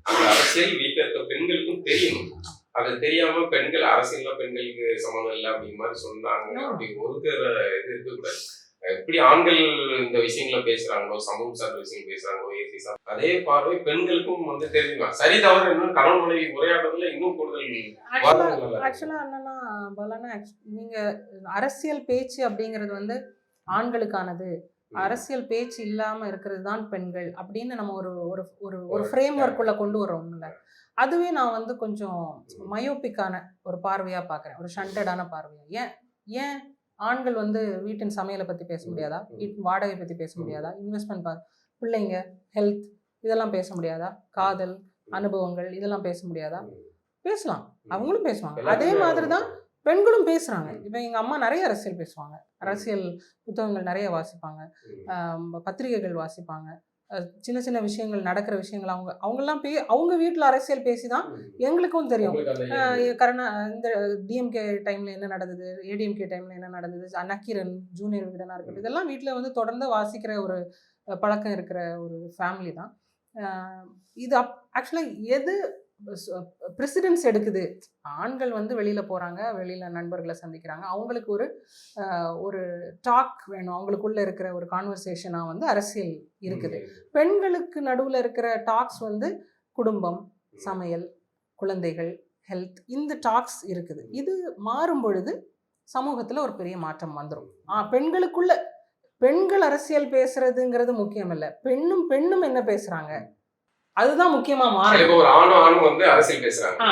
[SPEAKER 4] அந்த அரசியல் வீட்டுல இருக்க பெண்களுக்கும் தெரியணும். அது தெரியாம பெண்கள் அரசியல்ல பெண்களுக்கு சம்மந்தம் இல்லை அப்படிங்கிற மாதிரி சொன்னாங்க அப்படி ஒதுக்குற இது இருக்கக்கூடாது. எப்படி ஆண்கள் இந்த விஷயங்கள பேசுறாங்களோ, சமூக சார்ந்த விஷயம் பேசுறாங்களோ, ஏசி சார் அதே பார்வை பெண்களுக்கும் வந்து தெரிஞ்சுக்கலாம். சரி தவறு இன்னும் கணவன் மனைவி உரையாடுறதுல இன்னும் கூடுதல்.
[SPEAKER 2] ஆக்சுவலா என்னன்னா பலனா, நீங்க அரசியல் பேச்சு அப்படிங்கிறது வந்து ஆண்களுக்கானது, அரசியல் பேச்சு இல்லாம இருக்கிறது தான் பெண்கள் அப்படின்னு நம்ம ஒரு ஒரு ஒரு ஃப்ரேம் ஒர்க்குள்ள கொண்டு வரோம்ல. அதுவே நான் வந்து கொஞ்சம் மயோபிக்கான ஒரு பார்வையா பார்க்குறேன், ஒரு ஷண்டடான பார்வையா. ஏன் ஆண்கள் வந்து வீட்டின் சமையலை பற்றி பேச முடியாதா, வீட்டின் வாடகை பற்றி பேச முடியாதா, இன்வெஸ்ட்மெண்ட் பிள்ளைங்க ஹெல்த் இதெல்லாம் பேச முடியாதா, காதல் அனுபவங்கள் இதெல்லாம் பேச முடியாதா? பேசலாம், அவங்களும் பேசுவாங்க. அதே மாதிரி தான் பெண்களும் பேசுகிறாங்க. இப்போ எங்கள் அம்மா நிறைய அரசியல் பேசுவாங்க, அரசியல் புத்தகங்கள் நிறைய வாசிப்பாங்க, பத்திரிகைகள் வாசிப்பாங்க, சின்ன சின்ன விஷயங்கள் நடக்கிற விஷயங்கள் அவங்கெல்லாம் அவங்க வீட்டில் அரசியல் பேசி தான் எங்களுக்கும் தெரியும். இந்த டிஎம்கே டைமில் என்ன நடந்தது, ஏடிஎம்கே டைமில் என்ன நடந்தது, நக்கீரன் ஜூனியர் விகடனாக இருக்கட்டும், இதெல்லாம் வீட்டில் வந்து தொடர்ந்து வாசிக்கிற ஒரு பழக்கம் இருக்கிற ஒரு ஃபேமிலி தான் இது. ஆக்சுவலாக எது ப்ரெசிடென்ஸ் எடுக்குது, ஆண்கள் வந்து வெளியில் போகிறாங்க, வெளியில் நண்பர்களை சந்திக்கிறாங்க, அவங்களுக்கு ஒரு டாக் வேணும், அவங்களுக்குள்ள இருக்கிற ஒரு கான்வர்சேஷனாக வந்து அரசியல் இருக்குது. பெண்களுக்கு நடுவில் இருக்கிற டாக்ஸ் வந்து குடும்பம், சமையல், குழந்தைகள், ஹெல்த், இந்த டாக்ஸ் இருக்குது. இது மாறும் பொழுது சமூகத்துல ஒரு பெரிய மாற்றம் வந்துடும். பெண்களுக்குள்ள பெண்கள் அரசியல் பேசுறதுங்கிறது முக்கியம் இல்ல, பெண்ணும் என்ன பேசுறாங்க அதுதான் முக்கியமா மாறும்.
[SPEAKER 4] இப்போ ஒரு ஆணும் வந்து அரசியல் பேசுறாங்க,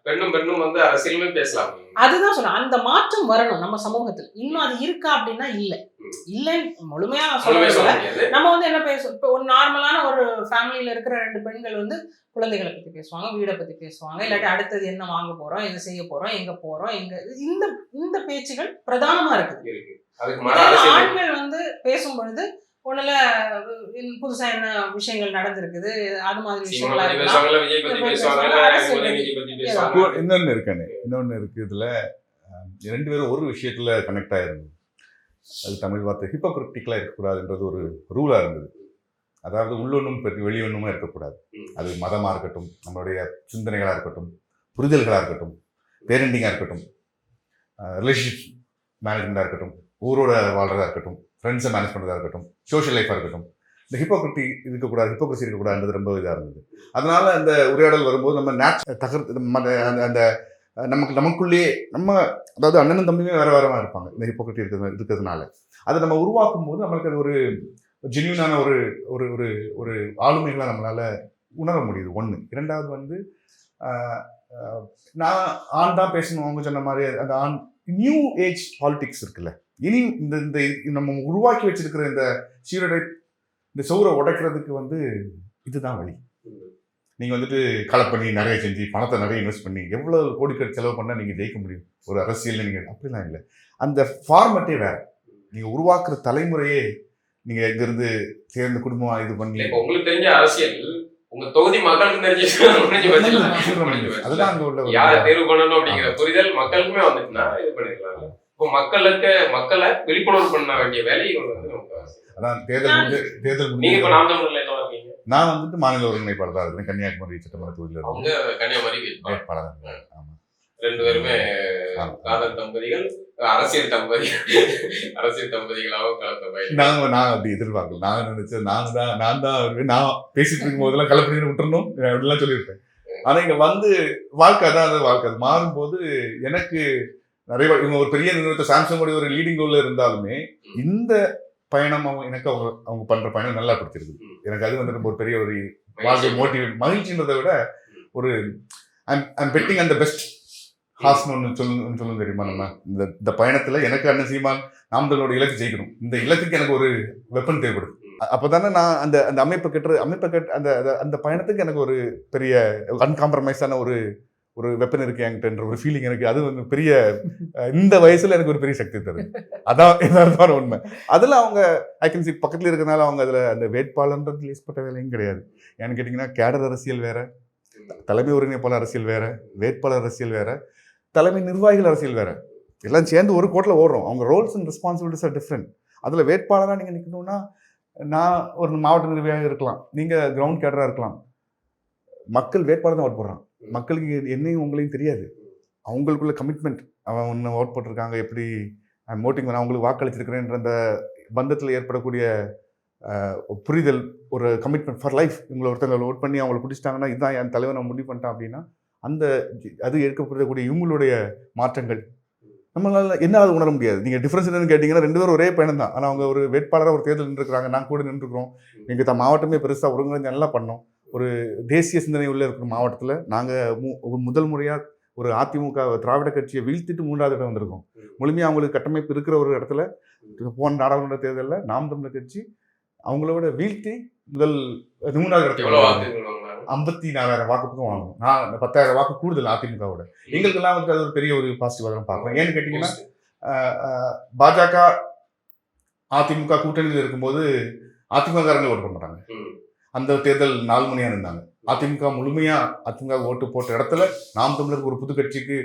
[SPEAKER 4] பெண்ணும் வந்து அரசியலுமே பேசலாம். அதுதான்
[SPEAKER 2] சொன்னேன், அந்த மாற்றம் வரணும் நம்ம சமூகத்தில். இன்னும் அது இருக்கா அப்படின்னா இல்லைன்னு முழுமையா சொல்ல. நம்ம வந்து என்ன பேசுவோம், இப்போ ஒரு நார்மலான ஒரு ஃபேமிலியில இருக்கிற 2 பெண்கள் வந்து குழந்தைகளை பத்தி பேசுவாங்க, வீடை பத்தி பேசுவாங்க, இல்லாட்டி அடுத்தது என்ன வாங்க போறோம், எது செய்ய போறோம், எங்க போறோம், இந்த பேச்சுகள் பிரதானமா இருக்குது. ஆண்கள் வந்து பேசும் பொழுது ஒண்ணுல புதுசா என்ன விஷயங்கள் நடந்திருக்குது, அது மாதிரி விஷயங்களா
[SPEAKER 1] இன்னொன்னு இருக்கு. இதுல 2 பேரும் ஒரு விஷயத்துல கனெக்ட் ஆயிருந்தது. அது தமிழ் வார்த்தை ஹிப்போக்ரிட்டிக்கலா இருக்கக்கூடாதுன்றது ஒரு ரூலா இருந்தது. அதாவது உள்ளொன்னும் வெளியொன்னுமா இருக்கக்கூடாது. அது மதமா இருக்கட்டும், நம்மளுடைய சிந்தனைகளா இருக்கட்டும், புரிதல்களா இருக்கட்டும், பேரண்டிங்கா இருக்கட்டும், ரிலேஷன்ஷிப் மேனேஜ்மெண்டா இருக்கட்டும், ஊரோட வாழ்றதா இருக்கட்டும், ஃப்ரெண்ட்ஸை மேனேஜ் பண்ணுறதா இருக்கட்டும், சோஷியல் லைஃபாக இருக்கட்டும், இந்த ஹிப்போக்ரிசி இருக்கக்கூடாதுன்றது ரொம்ப இதாக இருந்தது. அதனால அந்த உரையாடல் வரும்போது நம்ம அந்த நமக்குள்ளேயே அதாவது அண்ணனும் தம்பியுமே வேற வேறமா இருப்பாங்க. இந்த ஹிப்போக்ரிட்டி இருக்கிறதுனால அதை நம்ம உருவாக்கும் போது நம்மளுக்கு அது ஒரு ஜென்யூனான ஒரு ஒரு ஒரு ஆளுமைகளாக நம்மளால உணர முடியுது. ஒன்று. இரண்டாவது வந்து நான் ஆண் தான் பேசணும், அவங்க சொன்ன மாதிரி அந்த ஆண் நியூ ஏஜ் பாலிடிக்ஸ் இருக்குல்ல, இனி இந்த நம்ம உருவாக்கி வச்சிருக்கிற இந்த ஸ்டீரியோடைப், இந்த சௌரை உடைக்கிறதுக்கு வந்து இதுதான் வழி. நீங்கள் வந்துட்டு கலெக்ட் பண்ணி நிறைய செஞ்சு பணத்தை நிறைய இன்வெஸ்ட் பண்ணி எவ்வளோ கோடிக்கணக்கு செலவு பண்ணால் நீங்கள் ஜெயிக்க முடியும் ஒரு அரசியல். நீங்கள் அப்படிலாம் இல்லை, அந்த ஃபார்மட்டே வேற. நீங்கள் உருவாக்குற தலைமுறையே நீங்கள் எங்கேருந்து சேர்ந்த குடும்பம் இது பண்ணி
[SPEAKER 4] உங்களுக்கு தெரிஞ்ச அரசியல் உங்க தொகுதி மக்களுக்கு தெரிஞ்சு
[SPEAKER 1] அதுதான் அங்கே உள்ள
[SPEAKER 4] யாரை தேர்வு பண்ணணும் அப்படிங்கிற புரிதல் மக்களுக்குமே வந்துட்டுனா இது பண்ணிடலாம். இப்போ மக்களை விழிப்புணர்வு பண்ண வேண்டிய வேலை
[SPEAKER 1] அதான் தேர்தல்.
[SPEAKER 4] நீங்க இப்போ நாம் தமிழர்ல என்ன இருக்கீங்க?
[SPEAKER 1] நான் வந்துட்டு மாநில ஒருங்கிணைப்பாளர் தான் இருக்கேன், கன்னியாகுமரி சட்டமன்ற தொகுதியில்.
[SPEAKER 4] அவங்க கன்னியாகுமரி
[SPEAKER 1] வேட்பாளர். ஆமா,
[SPEAKER 4] 2 பேருமே காதல் தம்பதிகள், அரசியல் தம்பதிகளாகவும் கலந்த.
[SPEAKER 1] நான் அப்படி எதிர்பார்க்கல. நான் நினைச்சேன் நான் பேசிட்டு இருக்கும் போதெல்லாம் கலப்படி விட்டுறணும் அப்படிலாம் சொல்லியிருப்பேன். ஆனா இங்க வந்து வாழ்க்கை அதான் வாழ்க்கை. அது மாறும்போது எனக்கு நிறைய இவங்க ஒரு பெரிய நிறுவனத்தை சாம்சங்கோட ஒரு லீடிங் ரோல்ல இருந்தாலுமே இந்த பயணம் எனக்கு அவங்க பண்ற பயணம் நல்லா பிடிச்சிருக்கு. எனக்கு அது வந்து ஒரு பெரிய ஒரு வாழ்க்கை மோட்டிவேட், மகிழ்ச்சின்றதை விட ஒரு ஐம் பெட்டிங் அந்த பெஸ்ட் ஹாஸ்னு ஒன்று சொல்லுங்க தெரியுமா? நம்ம இந்த பயணத்துல எனக்கு அண்ணன் சீமான் நாமதலோட இலக்கு ஜெயிக்கணும். இந்த இலக்குக்கு எனக்கு ஒரு வெப்பன் தேவைப்படுது. அப்போதானே நான் அந்த அந்த அந்த பயணத்துக்கு எனக்கு ஒரு பெரிய அன்காம்ப்ரமைஸான ஒரு வெப்பன் இருக்கு என்கிட்ட ஒரு ஃபீலிங் எனக்கு. அது வந்து பெரிய இந்த வயசுல எனக்கு ஒரு பெரிய சக்தி தருது. அதான் எல்லாருமான உண்மை. அதுல அவங்க ஐகன்சி பக்கத்துல இருக்கிறதுனால அவங்க அதுல அந்த வேட்பாளர்ன்றது லேஸ்பட்ட வேலையும் கிடையாது. ஏன்னு கேட்டீங்கன்னா கேடர் அரசியல் வேற, தலைமை ஒருங்கிணைப்பாளர் அரசியல் வேற, வேட்பாளர் அரசியல் வேற, தலைமை நிர்வாகிகள் அரசியல் வேற. எல்லாம் சேர்ந்து ஒரு கோட்டில் ஓடுறோம். அவங்க roles and responsibilities are different. அதுல வேட்பாளராக நீங்க நிற்கணும்னா நான் ஒரு மாவட்ட நிர்வாகியாக இருக்கலாம், நீங்க கிரவுண்ட் கேடரா இருக்கலாம். மக்கள் வேட்பாளர் தான் ஓட் போடுறான். மக்களுக்கு என்னையும் உங்களையும் தெரியாது. அவங்களுக்குள்ள கமிட்மெண்ட், அவன் ஒன்று ஓட் போட்டிருக்காங்க, எப்படி ஓட்டிங் நான் அவங்களுக்கு வாக்களிச்சிருக்கிறேன்ற அந்த பந்தத்தில் ஏற்படக்கூடிய புரிதல், ஒரு கமிட்மெண்ட் ஃபார் லைஃப். இவங்களை ஒருத்தவங்களை ஓட் பண்ணி அவங்களை பிடிச்சிட்டாங்கன்னா இதுதான் என் தலைவர் நான் முடிவு பண்ணிட்டான் அப்படின்னா அந்த அது ஏற்கப்படக்கூடிய இவங்களுடைய மாற்றங்கள் நம்மளால என்னால் உணர முடியாது. நீங்கள் டிஃப்ரென்ஸ் என்னன்னு கேட்டிங்கன்னா 2 பேரும் ஒரே பயணம் தான். ஆனால் அவங்க ஒரு வேட்பாளராக ஒரு தேர்தல் நின்றுருக்குறாங்க, நான் கூட நின்றுருக்கிறோம். எங்கள் மாவட்டமே பெருசாக ஒருங்கிணைந்து நல்லா பண்ணோம். ஒரு தேசிய சிந்தனை உள்ள இருக்கிற மாவட்டத்தில் நாங்கள் முதல் முறையாக ஒரு அதிமுக திராவிட கட்சியை வீழ்த்திட்டு 3வது இடம் வந்திருக்கோம். முழுமையாக அவங்களுக்கு கட்டமைப்பு இருக்கிற ஒரு இடத்துல போன நாடாளுமன்ற தேர்தலில் நாம் தமிழர் கட்சி அவங்களோட வீழ்த்தி முதல் 3வது இடத்துல 54,000 வாக்குக்கும் வாங்கணும். நான் 10,000 வாக்கு கூடுதல் அதிமுகவோட. எங்களுக்கெல்லாம் வந்து அது ஒரு பெரிய ஒரு பாசிட்டிவாக தான் பார்க்குறேன். ஏன்னு கேட்டிங்கன்னா பாஜக அதிமுக கூட்டணியில் இருக்கும்போது அதிமுககாரங்களே ஓட்டு பண்ண மாட்டாங்க. அந்த தேர்தல் 4 மணியாக இருந்தாங்க. அதிமுக முழுமையாக அதிமுக ஓட்டு போட்ட இடத்துல நாம் தமிழருக்கு ஒரு புது கட்சிக்கு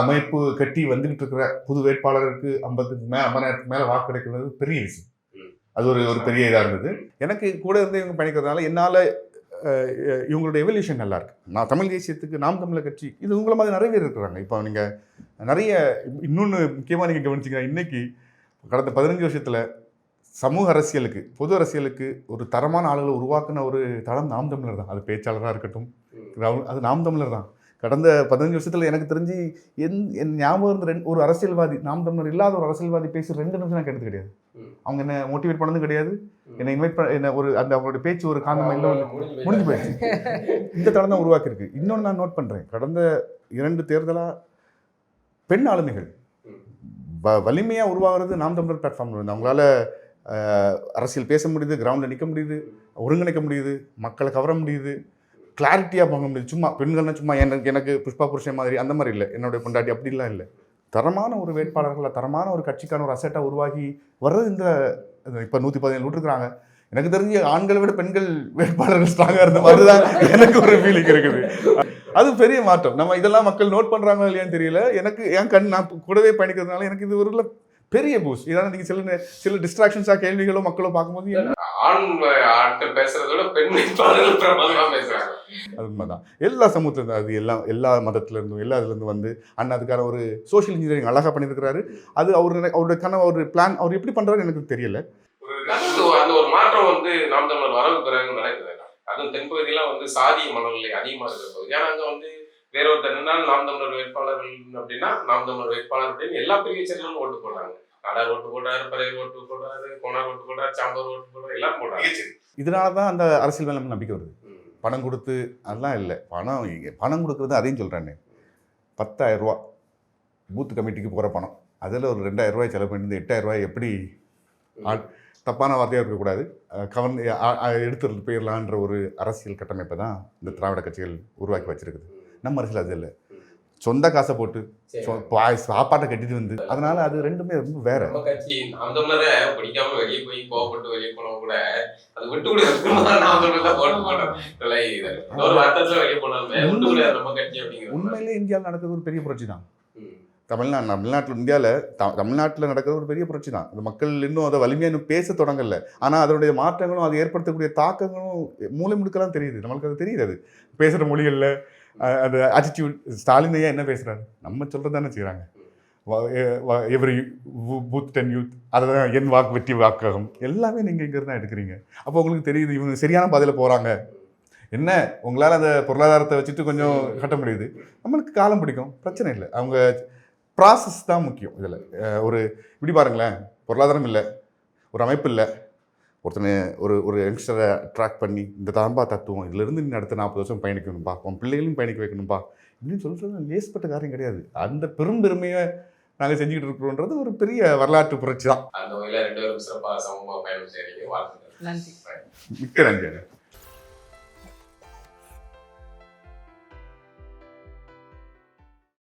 [SPEAKER 1] அமைப்பு கட்டி வந்துகிட்டு இருக்கிற புது வேட்பாளருக்கு 50,000 மேலே வாக்கு கிடைக்கிறது பெரிய விஷயம். அது ஒரு பெரிய இதாக இருந்தது. எனக்கு கூட இருந்து இவங்க பயணிக்கிறதுனால என்னால் இவங்களுடைய எவல்யூஷன் நல்லா இருக்கு. நான் தமிழ் தேசியத்துக்கு நாம் தமிழர் கட்சி இது உங்களை மாதிரி நிறைய பேர் இருக்கிறாங்க. இப்போ நீங்கள் நிறைய இன்னொன்று முக்கியமாக நீங்கள் கவனிச்சிங்கன்னா இன்னைக்கு கடந்த 15 வருஷத்தில் சமூக அரசியலுக்கு, பொது அரசியலுக்கு ஒரு தரமான ஆளுகளை உருவாக்குன ஒரு தளம் நாம் தமிழர் தான். அது பேச்சாளராக இருக்கட்டும், அது நாம் தமிழர் தான். கடந்த 15 வருஷத்துல எனக்கு தெரிஞ்சு என் ஞாபகம் இருந்த ஒரு அரசியல்வாதி, நாம் தமிழர் இல்லாத ஒரு அரசியல்வாதி பேசி 2 நிமிஷம் நான் கேட்டது கிடையாது. அவங்க என்ன மோட்டிவேட் பண்ணதும் கிடையாது, என்னை இன்வைட் பண்ண என்ன ஒரு அந்த அவங்களுடைய பேச்சு ஒரு காரணமாக இல்லை, முடிஞ்சு போயிடுச்சு. இந்த தளம் தான் உருவாக்கியிருக்கு. இன்னொன்று நான் நோட் பண்ணுறேன், கடந்த 2 தேர்தலாக பெண் ஆளுமைகள் வலிமையாக உருவாகிறது நாம் தமிழர் பிளாட்ஃபார்மில் இருந்து. அவங்களால அரசியல் பேச முடியுது, கிரவுண்டில் நிற்க முடியுது, ஒருங்கிணைக்க முடியுது, மக்களை கவர முடியுது, கிளாரிட்டியாக பார்க்க முடியுது. சும்மா பெண்கள்னா சும்மா எனக்கு புஷ்பா புருஷன் மாதிரி அந்த மாதிரி இல்லை, என்னுடைய பொண்டாட்டி அப்படிலாம் இல்லை. தரமான ஒரு வேட்பாளர்களை, தரமான ஒரு கட்சிக்கான ஒரு அசெட்டாக உருவாகி வர்றது இந்த இப்போ 117 விட்டுருக்குறாங்க. எனக்கு தெரிஞ்சு ஆண்களை விட பெண்கள் வேட்பாளர்கள் ஸ்ட்ராங்காக இருந்த மாதிரி தான் எனக்கு ஒரு ஃபீலிங் இருக்குது. அது பெரிய மாற்றம். நம்ம இதெல்லாம் மக்கள் நோட் பண்ணுறாங்க இல்லையான்னு தெரியல. எனக்கு என் நான் கூடவே பயணிக்கிறதுனால எனக்கு இது ஒரு பெரிய பூஸ்ட். இதான் நீங்கள் சில டிஸ்ட்ராக்ஷன்ஸாக கேள்விகளோ மக்களோ பார்க்கும்போது
[SPEAKER 4] ஆண் ஆட்கள் பேசுறத விட பெண் வேட்பாளர்கள் பிரபலமாக பேசுறாங்க.
[SPEAKER 1] அது உண்மைதான். எல்லா சமூகத்துலேருந்து, அது எல்லா மதத்துலேருந்தும் எல்லா இதுலேருந்து வந்து அண்ணா அதுக்கான ஒரு சோஷியல் இன்ஜினியரிங் அழகாக பண்ணியிருக்கிறாரு. அது அவருக்கான ஒரு பிளான் அவர் எப்படி பண்ணுறாருன்னு எனக்கு தெரியல.
[SPEAKER 4] அந்த ஒரு மாற்றம் வந்து நாம் தமிழர் வரவு பிறகு நடக்குது. அதுவும் தென்பகுதியெல்லாம் வந்து சாதிய மனநிலை அதிகமாக இருக்கிற பகுதி. ஏன்னா அங்கே வந்து வேற ஒருத்தர் நின்றால் நாம் தமிழர் வேட்பாளர்கள் அப்படின்னா நாம் தமிழர் வேட்பாளர் அப்படின்னு எல்லா பிரிவு சேர்ந்தாலும் ஓட்டு போடுறாங்க. நாடார் ஓட்டு போடுறாரு, பறையர் ஓட்டு போடுறாரு, கோனார் ஓட்டு போடுறாரு, சாம்பர் ஓட்டு போடுறாரு, எல்லாம் போடுறாங்க.
[SPEAKER 1] இதனால தான் அந்த அரசியல் மேலே நம்பிக்கை வருது. பணம் கொடுத்து அதெல்லாம் இல்லை, பணம் கொடுக்குறது அதையும் சொல்கிறேன்னு 10,000 ரூபா பூத் கமிட்டிக்கு போகிற பணம், அதில் ஒரு 2,000 ரூபாய் செலவு பண்ணி 8,000 ரூபாய் எப்படி தப்பான வார்த்தையாக இருக்கக்கூடாது, எடுத்துட்டு போயிடலான்ற ஒரு அரசியல் கட்டமைப்பை தான் இந்த திராவிட கட்சிகள் உருவாக்கி வச்சிருக்குது. நம்ம அரசியல் அது இல்லை, சொந்த காசை போட்டு சாப்பாட்டை கட்டிட்டு வந்து, அதனால அது ரெண்டுமே ரொம்ப வேற.
[SPEAKER 4] நம்ம கட்சி நாம் தமிழரை பிடிக்காம வெளியே போய் கோவப்பட்டு வெளியே போனவங்க கூட அது விட்டு கொடுக்க நாம் தமிழர் ஓட்டு போட்டோம் ஒரு வார்த்தை வெளியே போனாலுமே விட்டு கொடுக்காது நம்ம கட்சி அப்படிங்கிறது.
[SPEAKER 1] உண்மையிலே இந்தியாவில் நடக்கிறது ஒரு பெரிய புரட்சி தான். தமிழ்நாட்டில் நடக்கிறது ஒரு பெரிய புரட்சி தான். அந்த மக்கள் இன்னும் அதை வலிமையாக இன்னும் பேச தொடங்கலை. ஆனால் அதனுடைய மாற்றங்களும் அது ஏற்படுத்தக்கூடிய தாக்கங்களும் மூளை முடுக்கலாம் தெரியுது. நம்மளுக்கு அது தெரியுது. அது பேசுகிற மொழிகளில் அந்த ஆட்டிடியூட். ஸ்டாலின் ஐயா என்ன பேசுகிறாரு, நம்ம சொல்கிறது தானே செய்கிறாங்க. எவ்ரி பூத் 10 யூத், அதை தான் என் வாக்கு வெற்றி வாக்ககம், எல்லாமே நீங்கள் இங்கே தான் எடுக்கிறீங்க. அப்போ உங்களுக்கு தெரியுது இவங்க சரியான பாதையில் போகிறாங்க. என்ன உங்களால் அந்த பொருளாதாரத்தை வச்சுட்டு கொஞ்சம் கட்ட முடியுது, நம்மளுக்கு காலம் பிடிக்கும், பிரச்சனை இல்லை. அவங்க ப்ராசஸ் தான் முக்கியம் இதில். ஒரு இப்படி பாருங்களேன், பொருளாதாரம் இல்லை, ஒரு அமைப்பு இல்லை, ஒருத்தனை ஒரு யங்ஸ்டரை ட்ராக் பண்ணி இந்த தாம்பா தத்துவம் இதிலிருந்து நீ அடுத்த 40 வருஷம் பயணிக்கணும்பா, உன் பிள்ளைகளையும் பயணிக்க வைக்கணும்பா இப்படின்னு சொல்கிறது லேஸ்பட்ட காரியம் கிடையாது. அந்த பெருமையை நாங்கள் செஞ்சுக்கிட்டு இருக்கிறோன்றது ஒரு பெரிய வரலாற்று புரட்சி தான்.
[SPEAKER 4] அந்த வகையில் 2 பேரும் சிறப்பாக சமமாக பயணம் செய்கிறீங்க. வாழ்த்துக்கள்.
[SPEAKER 2] நன்றி.
[SPEAKER 1] மிக்க நன்றி.